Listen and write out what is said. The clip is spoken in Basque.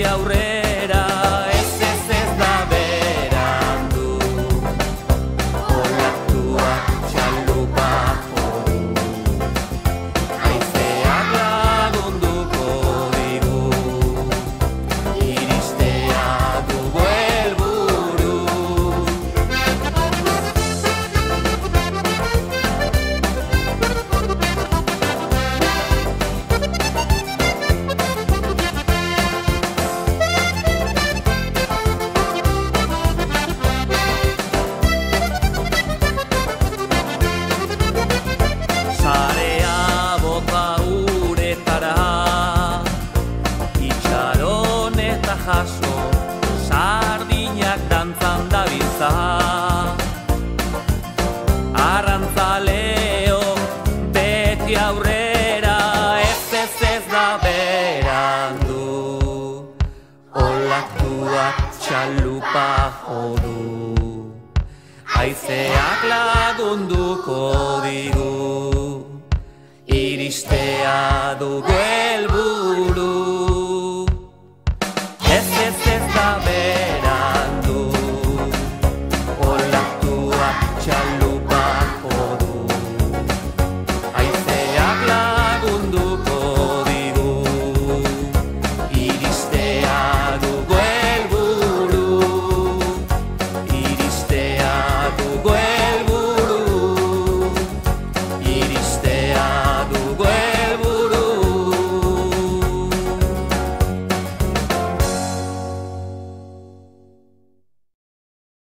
beti aurrera, ez da berandu. Olatuak txalupa jodu, haizeak lagunduko digu, iristea dugu helburu. Sarea bota uretara, itxaron eta jaso, sardinak dantzan dabiltza. Arrantzaleo beti aurrera, ez da berandu. Olatuak txalupa jodu, haizeak lagunduko digu, iristea dugu